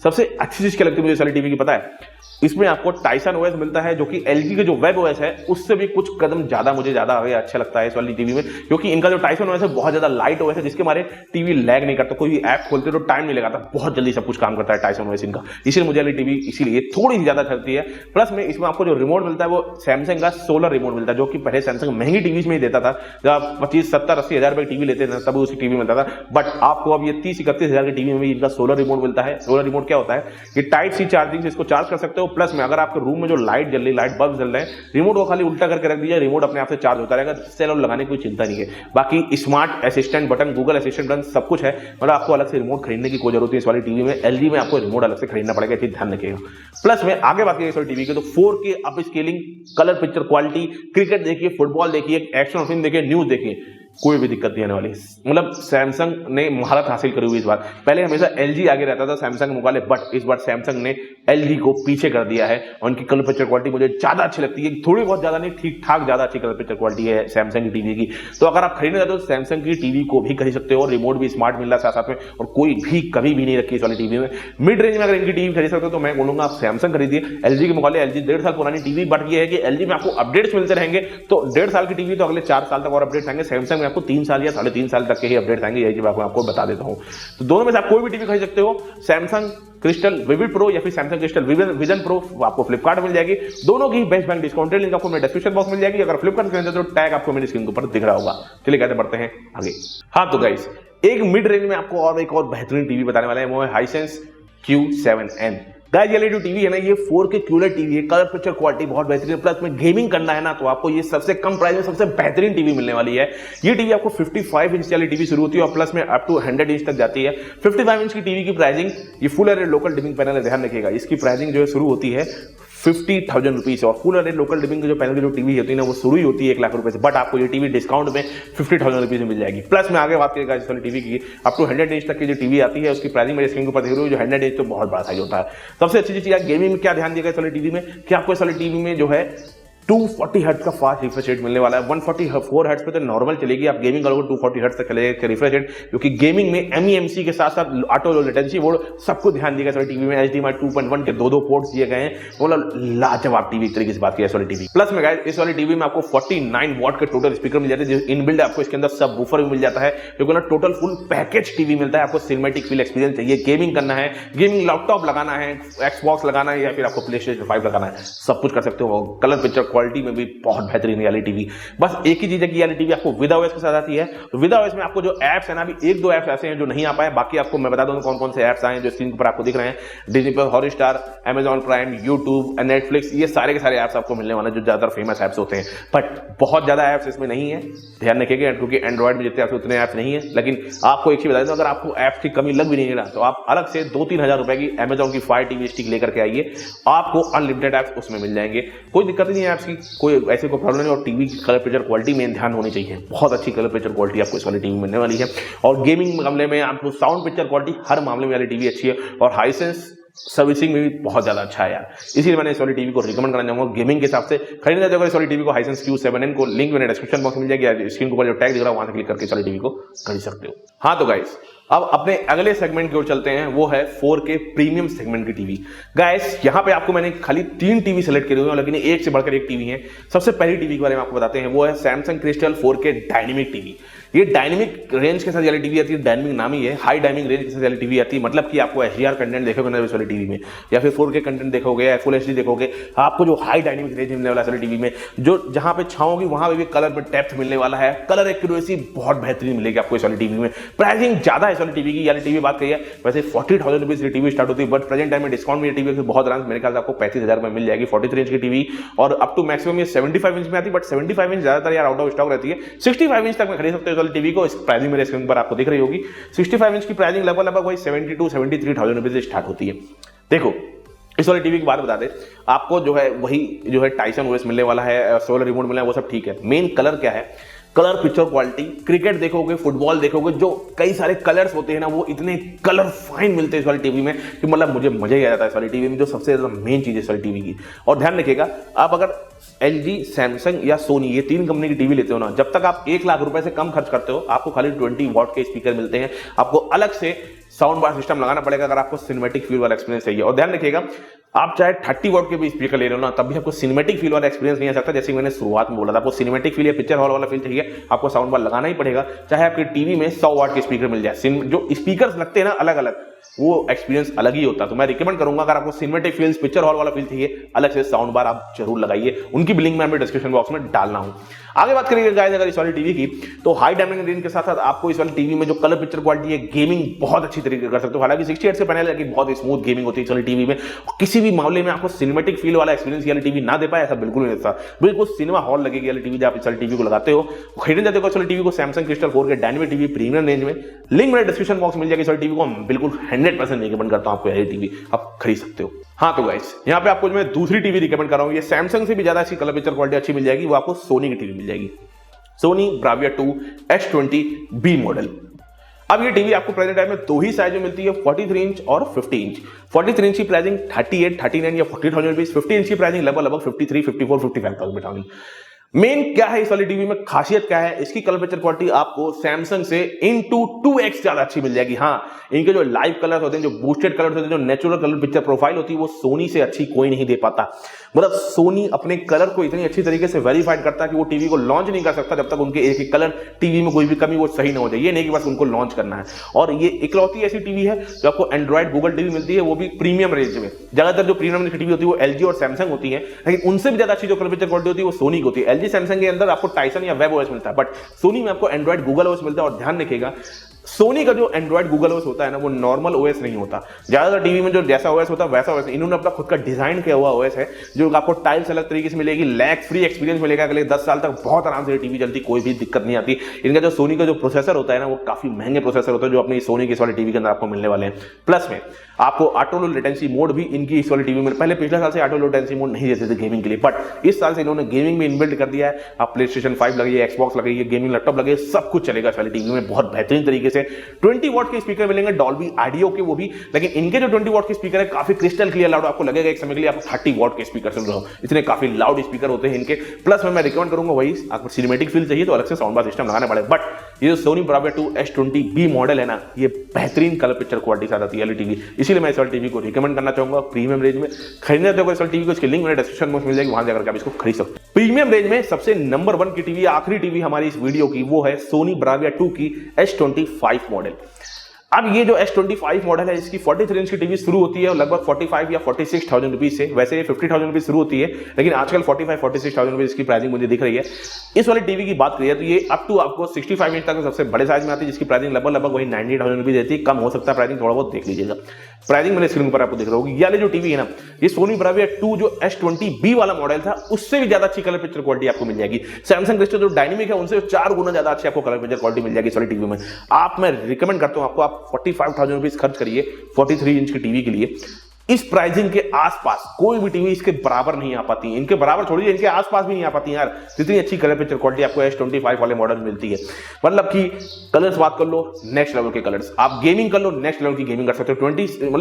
सबसे अच्छी चीज क्या लगती है मुझे इस वाली टीवी की पता है, इसमें आपको टाइसन OS मिलता है, जो कि LG के जो वेब OS है उससे भी कुछ कदम ज्यादा मुझे ज्यादा अच्छा लगता है इस वाली टीवी में। क्योंकि इनका जो टाइसन OS है बहुत ज्यादा लाइट OS है, जिसके मारे टीवी लैग नहीं करता। कोई भी ऐप खोलते तो टाइम नहीं लगाता, बहुत जल्दी सब कुछ काम करता है टाइसन OS इनका। इसलिए मुझे वाली टीवी इसीलिए थोड़ी सी ज्यादा चलती है। प्लस में इसमें आपको जो रिमोट मिलता है वो सैमसंग का सोलर रिमोट मिलता है, जो कि पहले सैमसंग महंगी टीवी में ही देता था। जब आप 25, 70, 80 हजार रुपए टीवी लेते थे तब उसी टीवी मिलता था। बट आपको अब ये 30, 31 हजार की टीवी में भी इनका सोलर रिमोट मिलता है। सोलर रिमोट क्या होता है कि टाइप सी चार्जिंग से इसको चार्ज कर सकते हो। प्लस में अगर आपके रूम में जो लाइट जल रही, लाइट बल्ब जल रहे हैं, रिमोट को खाली उल्टा करके रख दीजिए, रिमोट अपने आप से चार्ज होता रहेगा। सेल और लगाने की कोई चिंता नहीं है। बाकी smart assistant button, Google assistant button सब कुछ है। मतलब आपको अलग से रिमोट खरीदने की कोई जरूरत नहीं इस वाली टीवी में। LG में आपको रिमोट अलग से खरीदना पड़ेगा, चीज ध्यान रखिएगा। प्लस में आगे बात करिए इस वाली टीवी के, तो 4K up scaling, colour picture quality, cricket देखिए, फुटबॉल देखिए, एक्शन फिल्म देखिए, न्यूज देखिए, कोई भी दिक्कत नहीं आने वाली। मतलब सैमसंग ने महारत हासिल करी हुई इस बार। पहले हमेशा एलजी आगे रहता था सैमसंग के मुकाबले, बट इस बार सैमसंग ने एलजी को पीछे कर दिया है और उनकी कलर पिक्चर क्वालिटी मुझे ज्यादा अच्छी लगती है, थोड़ी बहुत ज्यादा नहीं, ठीक ठाक ज्यादा अच्छी कलर पिक्चर क्वालिटी है सैमसंग की टीवी की। तो अगर आप खरीदना चाहते हो सैमसंग की टीवी को भी खरीद सकते हो, रिमोट भी स्मार्ट मिल रहा है साथ में, और कोई भी कभी भी नहीं रखी इस वाली टीवी में। मिड रेंज में अगर इनकी टीवी खरीद सकते हो तो मैं बोलूंगा आप सैमसंग खरीदिए एलजी के मुकाबले। एलजी 1.5 साल पुरानी टीवी, बट ये है कि एलजी में आपको अपडेट्स मिलते रहेंगे, तो 1.5 साल की टीवी तो अगले 4 साल तक और अपडेट्स आएंगे। सैमसंग में आपको 3 साल या 3.5 साल तक के ही अपडेट्स आएंगे, यही चीज आपको बता देता हूं। तो दोनों में से आप कोई भी टीवी खरीद सकते हो, सैमसंग क्रिस्टल विविड प्रो या फिर सैमसंग क्रिस्टल विजन प्रो आपको फ्लिपकार्ट मिल जाएगी। दोनों की बेस्ट बैंक डिस्काउंटेड लिंक आपको मेरे डिस्क्रिप्शन बॉक्स मिल जाएगी। अगर फ्लिपकार्ट खरीदते हो तो टैग आपको मेरी स्क्रीन के ऊपर दिख रहा होगा। चलिए कहते बढ़ते हैं आगे। हाँ तो गाइस, एक मिड रेंज में आपको और एक और बेहतरीन टीवी बताने वाले हैं, वो है हाइसेंस Q7N। गाइस ये जो टीवी है ना, ये 4K QLED टीवी है, कलर पिक्चर क्वालिटी बहुत बेहतरीन है, प्लस में गेमिंग करना है ना तो आपको ये सबसे कम प्राइस में सबसे बेहतरीन टीवी मिलने वाली है। ये टीवी आपको 55 इंच वाली टीवी शुरू होती है और प्लस में अप टू 100 इंच तक जाती है। 55 इंच की टीवी की प्राइसिंग, ये full LED local dimming panel है, ध्यान रखिएगा, इसकी प्राइसिंग जो है शुरू होती है 50,000 रुपीज, और फुल एलईडी लोकल डिमिंग जो पैनल की जो टीवी होती है ना वो शुरू ही होती है 1 लाख रुपए से, बट आपको ये टीवी डिस्काउंट में 50,000 रुपीज में मिल जाएगी। प्लस में आगे बात करेगा इस वाली टीवी की, अप टू 100 इंच तक की जो टीवी आती है उसकी प्राइसिंग मेरे स्क्रीन के ऊपर देख रहे हो, जो 100 इंच तो बहुत बड़ा साइज होता है। सबसे अच्छी चीज है गेमिंग में क्या ध्यान दिएगा इस वाली टीवी में, कि आपको इस वाली टीवी में जो है 240 हर्ट्ज का फास्ट रिफ्रेश रेट मिलने वाला है। 144 हर्ट्ज पे तो नॉर्मल चलेगी, आप गेमिंग करोगे 240 हर्ट्ज तक चलेगा रिफ्रेश रेट, क्योंकि गेमिंग में MEMC के साथ साथ ऑटो लो लेटेंसी वो सबको ध्यान दिएगा। इस टीवी में HDMI 2.1 के दो पोर्ट्स दिए गए हैं, मतलब लाजवाब टीवी एक तरीके से बात की इस वाली टीवी। प्लस में गाइस इस वाली टीवी में आपको 49 वॉट के टोटल स्पीकर मिल जाते हैं, इनबिल्ड आपको इसके अंदर सब वूफर भी मिल जाता है, क्योंकि ना टोटल फुल पैकेज टीवी मिलता है। आपको सिनेमैटिक फील एक्सपीरियंस चाहिए, गेमिंग करना है, गेमिंग लैपटॉप लगाना है, Xbox लगाना है, या फिर आपको PlayStation 5 लगाना है, सब कुछ कर सकते हो। कलर पिक्चर क्वालिटी में भी बहुत बेहतरीन है ये टीवी। बस एक ही चीज है कि ये टीवी आपको विद OS के साथ आती है। विद OS में आपको जो एप्स है ना, अभी 1-2 एप्स ऐसे हैं जो नहीं आ पाए, बाकी आपको मैं बता दूं कौन कौन से एप्स आए हैं जो स्क्रीन पर आपको दिख रहे हैं। Disney plus, Hotstar, Amazon prime, YouTube, Netflix, ये सारे के सारे एप्स आपको मिलने वाले हैं जो ज्यादातर फेमस एप्स होते हैं, बट बहुत ज्यादा एप्स इसमें नहीं है, ध्यान रखिएगा, क्योंकि एंड्रॉइड में जितने एप्स उतने एप्स नहीं है। लेकिन आपको एक चीज बता दूं, अगर आपको एप्स की कमी लग भी नहीं रहा तो आप अलग से 2-3 हजार रुपए की Amazon की Fire TV स्टिक लेकर के आइए, आपको अनलिमिटेड एप्स उसमें मिल जाएंगे, कोई दिक्कत नहीं है एप्स की, कोई ऐसे कोई प्रॉब्लम नहीं। और टीवी की कलर पिक्चर क्वालिटी में ध्यान होनी चाहिए, बहुत अच्छी कलर पिक्चर क्वालिटी आपको इस वाली टीवी मिलने वाली है। और गेमिंग मामले में आपको साउंड पिक्चर क्वालिटी हर मामले में वाली टीवी अच्छी है, और हाइसेंस सर्विसिंग में भी बहुत ज्यादा अच्छा है यार, इसीलिए मैंने इस वाली टीवी को रिकमेंड करना चाहूंगा। गेमिंग के हिसाब से खरीदना चाहते हो इस वाली टीवी को, हाइसेंस Q7N को लिंक मैंने डिस्क्रिप्शन बॉक्स में मिल जाएगी, स्क्रीन के ऊपर जो टैग दिख रहा है वहां से क्लिक करके इस वाली टीवी को खरीद सकते हो। हाँ तो गाइस अब अपने अगले सेगमेंट की ओर चलते हैं, वो है 4K प्रीमियम सेगमेंट की टीवी। गाइस यहां पे आपको मैंने खाली 3 टीवी सेलेक्ट करी हुई है, लेकिन एक से बढ़कर एक टीवी है। सबसे पहली टीवी के बारे में आपको बताते हैं, वो है Samsung crystal 4K dynamic TV. ये डायनेमिक रेंज के साथ वाली टीवी आती है, डायनेमिक नाम ही है, हाई डायनेमिक रेंज के साथ वाली टीवी आती है, मतलब कि आपको HDR कंटेंट देखोगे ना इस वाली टीवी में, या फिर 4K कंटेंट देखोगे या फुल HD देखोगे, आपको जो हाई डायनेमिक रेंज मिलने वाला है टीवी में, जो जहां पे छांव होगी वहां पे भी कलर में डेप्थ मिलने वाला है, कलर एक्यूरेसी बहुत बेहतरीन मिलेगी आपको इस वाली टीवी में। प्राइसिंग ज्यादा है इस वाली टीवी की, यानी टीवी बात करिए वैसे 40,000 रुपीज की टीवी स्टार्ट होती है, बट प्रेजेंट टाइम में डिस्काउंट में टीवी बहुत आराम मेरे ख्याल से आपको 35,000 में मिल जाएगी 43 इंच की टीवी, और अप टू मैक्सिमम ये 75 इंच में आती है, बट 75 इंच ज्यादातर यार आउट ऑफ स्टॉक रहती है। 65 इंच तक में खरीद सकते हो इस वाली टीवी को, इस प्राइसिंग मेरे स्क्रीन पर आपको दिख रही होगी। 65 इंच की प्राइसिंग लगभग वही 72-73,000 रुपीज से स्टार्ट होती है। देखो इस वाली टीवी की बात बता दे आपको, जो है वही जो है टाइसन OS मिलने वाला है, सोलर रिमोट मिलने वो सब ठीक है। मेन कलर क्या है, कलर पिक्चर क्वालिटी, क्रिकेट देखोगे, फुटबॉल देखोगे, जो कई सारे कलर्स होते हैं ना वो इतने कलर फाइन मिलते हैं इस वाली टीवी में कि मतलब मुझे मजा ही आ जाता है इस वाली टीवी में, जो सबसे ज्यादा मेन चीज है इस वाली टीवी की। और ध्यान रखिएगा, आप अगर LG, सैमसंग या सोनी ये 3 कंपनी की टीवी लेते हो ना, जब तक आप 1 लाख रुपए से कम खर्च करते हो आपको खाली 20 वॉट के स्पीकर मिलते हैं, आपको अलग से साउंड बार सिस्टम लगाना पड़ेगा अगर आपको सिनेमैटिक फील वाला एक्सपीरियंस चाहिए। और ध्यान रखिएगा, आप चाहे 30 वॉट के भी स्पीकर ले लो ना, तब भी आपको सिनेमैटिक फील वाला एक्सपीरियंस नहीं आ सकता। जैसे मैंने शुरुआत में बोला था, आपको सिनेमैटिक फील या पिक्चर हॉल वाला फील चाहिए, आपको साउंड बार लगाना ही पड़ेगा, चाहे आपकी टीवी में 100 वॉट के स्पीकर मिल जाए। जो स्पीकर लगते हैं ना अलग अलग, वो एक्सपीरियंस अलग ही होता है। तो मैं रिकमेंड करूंगा, अगर आपको सिनेमैटिक फील्स, पिक्चर हॉल वाला फील चाहिए, अलग से साउंड बार आप जरूर लगाइए, उनकी भी लिंक मैं डिस्क्रिप्शन बॉक्स में डालना हूं। आगे बात करेंगे गाइस अगर इस वाली टीवी की, तो हाई डायमेंशन रेंज के साथ साथ आपको इस वाली टीवी में जो कलर पिक्चर क्वालिटी है, गेमिंग बहुत अच्छी तरीके से कर सकते हो। हालांकि 60 हर्ट्ज से पैनल है कि बहुत स्मूथ गेमिंग होती है इस वाली टीवी में, किसी भी मामले में आपको सिनेमैटिक फील वाला एक्सपीरियंस वाली टीवी ना दे पाए ऐसा बिल्कुल नहीं देता। बिल्कुल सिनेमा हॉल लगेगी वाली टीवी जब आप इस वाली टीवी को लगाते हो। खरीदने जाते हो इस वाली टीवी को, Samsung crystal 4K dynamic TV premium range में, लिंक मेरे डिस्क्रिप्शन बॉक्स में मिल जाएगी। इस वाली टीवी को बिल्कुल 100% रिकमेंड करता हूं आपको, यही टीवी आप खरीद सकते हो। हाँ तो गाइस यहाँ पे आपको जो मैं दूसरी टीवी रिकमेंड कर रहा हूँ, ये सैमसंग से भी ज्यादा अच्छी कलर पिक्चर क्वालिटी अच्छी मिल जाएगी, वो आपको सोनी की टीवी मिल जाएगी। Sony Bravia 2 S20B model. अब ये टीवी आपको प्रेजेंट टाइम में दो ही साइज में मिलती है, 43 इंच और 50 इंच। 43 इंच की प्राइसिंग 38, 39 या 40,000 रुपीज। 50 इंच की प्राइसिंग लगभग 53, 54, 55,000 बैठाऊंगी। मेन क्या है इस वाली टीवी में, खासियत क्या है, इसकी कलर पिक्चर क्वालिटी आपको सैमसंग से इनटू 2x ज्यादा अच्छी मिल जाएगी। हाँ, इनके जो लाइव कलर होते हैं, जो बूस्टेड कलर होते हैं, जो नेचुरल कलर पिक्चर प्रोफाइल होती है, वो सोनी से अच्छी कोई नहीं दे पाता। मतलब सोनी अपने कलर को इतनी अच्छी तरीके से वेरीफाइड करता है कि वो टीवी को लॉन्च नहीं कर सकता जब तक उनके एक एक कलर टीवी में कोई भी कमी वो सही ना हो जाए। ये नहीं कि बस उनको लॉन्च करना है। और ये इकलौती ऐसी टीवी है जो आपको एंड्रॉइड गूगल टीवी मिलती है, वो भी प्रीमियम रेंज में। ज्यादातर जो प्रीमियम टीवी होती है वो एलजी और सैमसंग होती है, लेकिन उनसे भी ज्यादा अच्छी जो कलर पिक्चर क्वालिटी होती है वो सोनी की होती है। एलजी सैमसंग के अंदर आपको टाइसन या वेब ओएस मिलता है, बट सोनी में आपको एंड्रॉइड गूगल ओएस मिलता है। और ध्यान रखिएगा, सोनी का जो एंड्रॉइड गूगल ओएस होता है ना, वो नॉर्मल ओएस नहीं होता। ज्यादातर टीवी में जो जैसा ओएस होता है वैसा ओएस, इन्होंने अपना खुद का डिजाइन किया हुआ ओएस है, जो आपको टाइल्स अलग तरीके से मिलेगी, लैग फ्री एक्सपीरियंस मिलेगा। अगले 10 साल तक बहुत आराम से टीवी चलती, कोई भी दिक्कत नहीं आती। इनका जो सोनी का जो प्रोसेसर होता है ना, वो काफी महंगे प्रोसेसर होता है, जो अपनी सोनी की इस वाली टीवी के अंदर आपको मिलने वाले हैं। प्लस में आपको ऑटो लो लेटेंसी मोड भी इनकी इस वाली टीवी में, पहले पिछले साल से ऑटो लो लेटेंसी मोड नहीं देते थे गेमिंग के लिए, बट इस साल से इन्होंने गेमिंग में इनबिल्ट कर दिया है। आप PlayStation 5 लगाइए, एक्सबॉक्स लगाइए, गेमिंग लैपटॉप लगाइए, सब कुछ चलेगा इस वाली टीवी में बहुत बेहतरीन तरीके से। 20 वॉट के स्पीकर मिलेंगे, डॉल्बी ऑडियो के वो भी, लेकिन इनके जो 20 वॉट के स्पीकर है काफी क्रिस्टल क्लियर लाउड, आपको लगेगा एक समय के लिए आप 30 वॉट के स्पीकर सुन रहे हो, इतने काफी लाउड स्पीकर होते हैं इनके। प्लस में मैं रिकमेंड करूंगा, वही आपको सिनेमैटिक फील चाहिए तो अलग से साउंड बार सिस्टम लगाना पड़ेगा। बट ये जो सोनी ब्राविया 2 S20B मॉडल है ना, ये बेहतरीन कलर पिक्चर क्वालिटी साथ आती है टीवी, इसीलिए मैं इस वाली टीवी को रिकमेंड करना चाहूंगा। प्रीमियम रेंज में खरीदना चाहोगे इस वाली टीवी को, इसकी लिंक मेरे डिस्क्रिप्शन में मिल जाएगी, वहां जाकर आप इसको खरीद सकते हो। प्रीमियम रेंज में सबसे नंबर 1 की टीवी, आखिरी टीवी हमारी इस वीडियो की, वो है सोनी ब्राविया 2 की S25 मॉडल। अब ये जो S25 मॉडल है, इसकी 43 इंच की टीवी शुरू होती है लगभग 45 या 46,000 रुपीज से। वैसे ये 50,000 रुपीज शुरू होती है, लेकिन आजकल 45-46,000 रुपीज इसकी प्राइसिंग मुझे दिख रही है। इस वाली टीवी की बात करिए तो ये अप टू आपको 65 इंच तक सबसे बड़े साइज में आती है, जिसकी प्राइसिंग लगभग वही 98,000 रुपीज रहती है। कम हो सकता है प्राइसिंग, थोड़ा बहुत देख लीजिएगा। प्राइसिंग मैंने स्क्रीन पर आपको दिख रहा होगी। ये जो टीवी है ना, ये सोनी ब्राविया 2 जो S20B वाला मॉडल था, उससे भी ज्यादा अच्छी कलर पिक्चर क्वालिटी आपको मिल जाएगी। सैमसंग क्रिस्टल जो डायनेमिक है, उनसे 4 गुना ज्यादा अच्छी आपको कलर पिक्चर क्वालिटी मिल जाएगी इस वाली टीवी में। मैं रिकमेंड करता हूं आपको, आप 45,000 रुपीज खर्च करिए 43 इंच की टीवी के लिए। इस प्राइसिंग के आसपास कोई भी टीवी इसके बराबर नहीं आ पाती, इनके बराबर छोड़िए, इनके आसपास भी नहीं आ पाती यार, जितनी अच्छी कलर पिक्चर क्वालिटी आपको S25 वाले मॉडल में मिलती है। मतलब कि कलर्स बात कर लो, नेक्स्ट लेवल के कलर्स। आप गेमिंग कर लो, नेक्स्ट लेवल की गेमिंग कर सकते हो।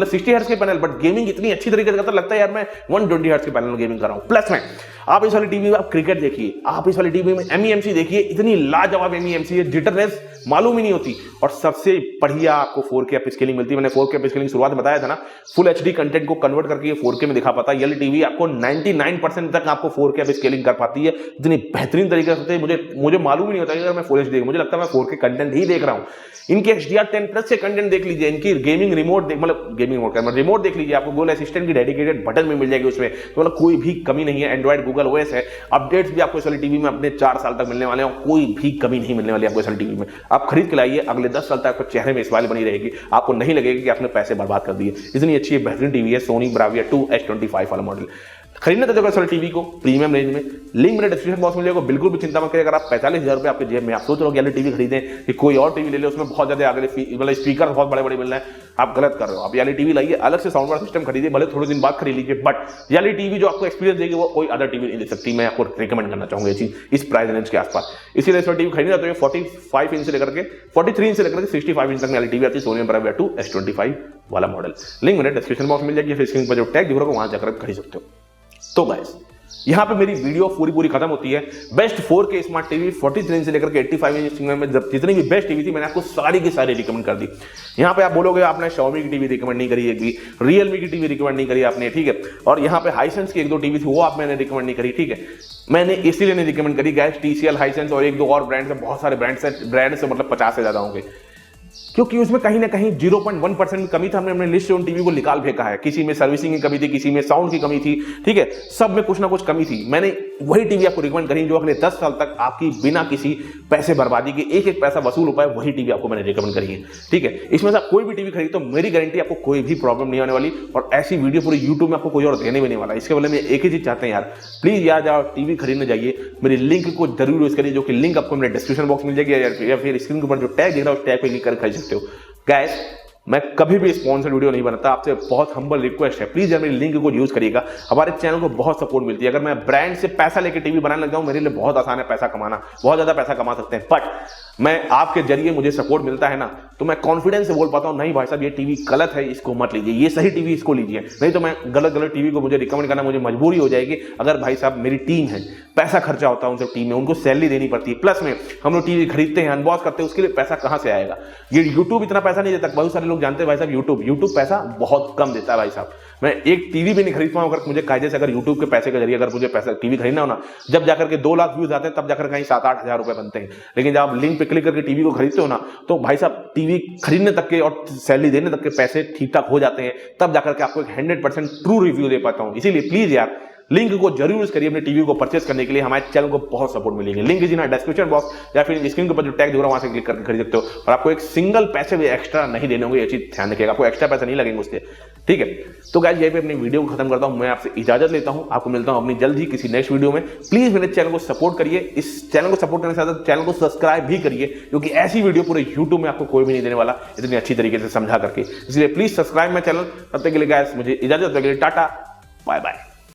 60 हर्ट्ज के पैनल, बट गेमिंग इतनी अच्छी तरीके से करता लगता है यार मैं 120 हर्ट्ज के पैनल में गेमिंग कर रहा हूं। प्लस में आप इस वाली टीवी में आप क्रिकेट देखिए, आप इस वाली टीवी में MEMC देखिए, इतनी लाजवाब MEMC है, जिटरनेस मालूम ही नहीं होती। और सबसे बढ़िया आपको 4K अपस्केलिंग मिलती है। मैंने 4K अपस्केलिंग शुरुआत में बताया था ना, फुल HD कंटेंट को कन्वर्ट करके ये 4K में दिखा पाता है। ये टीवी आपको 99% तक आपको 4K अपस्केलिंग कर पाती है, इतनी बेहतरीन तरीके से। मुझे मालूम ही नहीं होता अगर मैं फुल HD, मुझे लगता है मैं 4K कंटेंट ही देख रहा हूं। इनके HDR10+ से कंटेंट देख लीजिए, इनकी गेमिंग रिमोट रिमोट देख लीजिए, आपको गूगल असिस्टेंट की डेडिकेटेड बटन भी मिल जाएगी उसमें, तो मतलब कोई भी कमी नहीं है। एंड्रॉइड गूगल OS है, अपडेट्स भी आपको इस वाली टीवी में अपने 4 साल तक मिलने वाले हैं, कोई भी कमी नहीं मिलने वाली आपको इस वाली टीवी में। आप खरीद के लाइए, अगले 10 साल तक आपको चेहरे में स्माइल बनी रहेगी, आपको नहीं लगेगा कि आपने पैसे बर्बाद कर दिए। इतनी अच्छी बेहतरीन टीवी है सोनी ब्राविया 2 S25 वाला मॉडल। खरीदना चाहते हो टीवी को प्रीमियम रेंज में, लिंक मेरे डिस्क्रिप्शन बॉक्स में मिलेगा। बिल्कुल भी चिंता मत करिए, अगर आप 45,000 रुपए आपके जेब में, आप सोच रहे हो कि यार टीवी खरीदें कि कोई और टीवी ले ले, उसमें बहुत ज्यादा आगे मतलब स्पीकर बहुत बड़े बड़े मिल रहे हैं, आप गलत कर रहे हो। आप याली टीवी लाइए, अलग से साउंड बार सिस्टम खरीदिए, भले थोड़े दिन बाद खरीद लीजिए, बट याली टीवी जो आपको एक्सपीरियंस देगी वो कोई अदर टीवी नहीं दे सकती। मैं आपको रिकमेंड करना चाहूंगा ये चीज इस प्राइस रेंज के आसपास। इसीलिए इस टीवी खरीदना तो 45 इंच से लेकर के 43 इंच से लेकर के 65 इंच तक में टीवी आती है सोनी ब्राविया 2 S25 वाला मॉडल। लिंक मेरे डिस्क्रिप्शन बॉक्स में मिल जाएगी, फिर स्क्रीन पर जो टैग दिख रहा है वहां जाकर खरीद सकते हो। तो गाइस, यहां पे मेरी वीडियो पूरी खत्म होती है। Best 4K smart TV 43 inch से लेकर के 85 इंच में जितनी भी बेस्ट टीवी थी मैंने आपको सारी की सारी रिकमेंड कर दी। यहां पे आप बोलोगे आपने Xiaomi की टीवी रिकमेंड नहीं करी, एक भी Realme की टीवी रिकमेंड नहीं करी आपने, ठीक है। और यहां पे हाइसेंस की 1-2 टीवी थी, वो आप मैंने रिकमेंड नहीं करी, ठीक है। मैंने इसीलिए नहीं रिकमेंड करी गैस, TCL, हाइसेंस और 1-2 और ब्रांड से, बहुत सारे ब्रांड से मतलब 50 से ज्यादा होंगे, क्योंकि उसमें कहीं ना कहीं 0.1% की कमी था। हमने अपने लिस्ट से उन टीवी को निकाल फेंका है। किसी में सर्विसिंग की कमी थी, किसी में साउंड की कमी थी, ठीक है, सब में कुछ ना कुछ कमी थी। मैंने वही टीवी आपको रिकमेंड करी जो अगले 10 साल तक आपकी बिना किसी पैसे बर्बादी के एक पैसा वसूल हो पाए, वही टीवी आपको मैंने रिकमेंड करी है, ठीक है। इसमें से आप कोई भी टीवी खरीद तो मेरी गारंटी आपको कोई भी प्रॉब्लम नहीं होने वाली, और ऐसी वीडियो पूरे यूट्यूब में आपको कोई और देने भी नहीं वाला। इसके बदले में एक ही चीज चाहते हैं यार, प्लीज यार जाओ टीवी खरीदने जाइए, मेरी लिंक को जरूर यूज करिए, जो कि लिंक आपको मेरे डिस्क्रिप्शन बॉक्स मिल जाएगी, या फिर स्क्रीन के ऊपर जो टैग दिख रहा है उस टैग पे क्लिक कर खरीद सकते हो। गाइस, मैं कभी भी स्पॉन्सर्ड वीडियो नहीं बनाता, आपसे बहुत हम्बल रिक्वेस्ट है, प्लीज यार मेरी लिंक को यूज करिएगा, हमारे चैनल को बहुत सपोर्ट मिलती है। अगर मैं ब्रांड से पैसा लेके टीवी बनाने लग जाऊं, मेरे लिए बहुत आसान है पैसा कमाना, बहुत ज्यादा पैसा कमा सकते हैं, बट मैं आपके जरिए मुझे सपोर्ट मिलता है ना, तो मैं कॉन्फिडेंस से बोल पाता हूं नहीं भाई साहब ये टीवी गलत है, इसको मत लीजिए, ये सही टीवी इसको लीजिए। नहीं तो मैं गलत टीवी को मुझे रिकमेंड करना मुझे मजबूरी हो जाएगी। अगर भाई साहब मेरी टीम है, पैसा खर्चा होता है उनसे टीम में, उनको सैलरी देनी पड़ती है, प्लस में हम लोग टीवी खरीदते हैं, अनबॉक्स करते हैं, उसके लिए पैसा कहां से आएगा? ये यूट्यूब इतना पैसा नहीं देता। बहुत सारे लोग जानते हैं भाई साहब यूट्यूब पैसा बहुत कम देता है भाई साहब। मैं एक टीवी भी नहीं खरीद पाऊं अगर मुझे कायदे से, अगर यूट्यूब के पैसे के जरिए अगर मुझे पैसा टीवी खरीदना हो ना, जब जाकर के 2 लाख व्यूज आते हैं तब जाकर कहीं 7-8 हजार रुपए बनते हैं। लेकिन जब आप लिंक पे क्लिक करके टीवी को खरीदते हो ना, तो भाई साहब टीवी खरीदने तक के और सैलरी देने तक के पैसे ठीक ठाक हो जाते हैं, तब जाकर के आपको एक 100% ट्रू रिव्यू दे पाता हूं। इसीलिए प्लीज यार लिंक को जरूर यूज करिए अपने टीवी को परचेस करने के लिए, हमारे चैनल को बहुत सपोर्ट मिलेगी। Link is in description box या फिर स्क्रीन के ऊपर जो टैग दिख रहा है वहां से क्लिक करके खरीद सकते हो, और आपको एक सिंगल पैसे भी एक्स्ट्रा नहीं देने होंगे, ये चीज ध्यान रखिएगा, आपको एक्स्ट्रा पैसे नहीं लगेंगे उससे, ठीक है। तो गाइस यहीं पे अपनी वीडियो को खत्म करता हूं, मैं आपसे इजाजत लेता हूं, आपको मिलता हूं अपनी जल्द ही किसी नेक्स्ट वीडियो में। प्लीज मेरे चैनल को सपोर्ट करिए, इस चैनल को सपोर्ट करने के साथ चैनल को सब्सक्राइब भी करिए, क्योंकि ऐसी वीडियो पूरे यूट्यूब में आपको कोई भी नहीं देने वाला इतनी अच्छी तरीके से समझा करके। इसलिए प्लीज सब्सक्राइब माय चैनल। तब तक के लिए गाइस मुझे इजाजत, टाटा बाय बाय।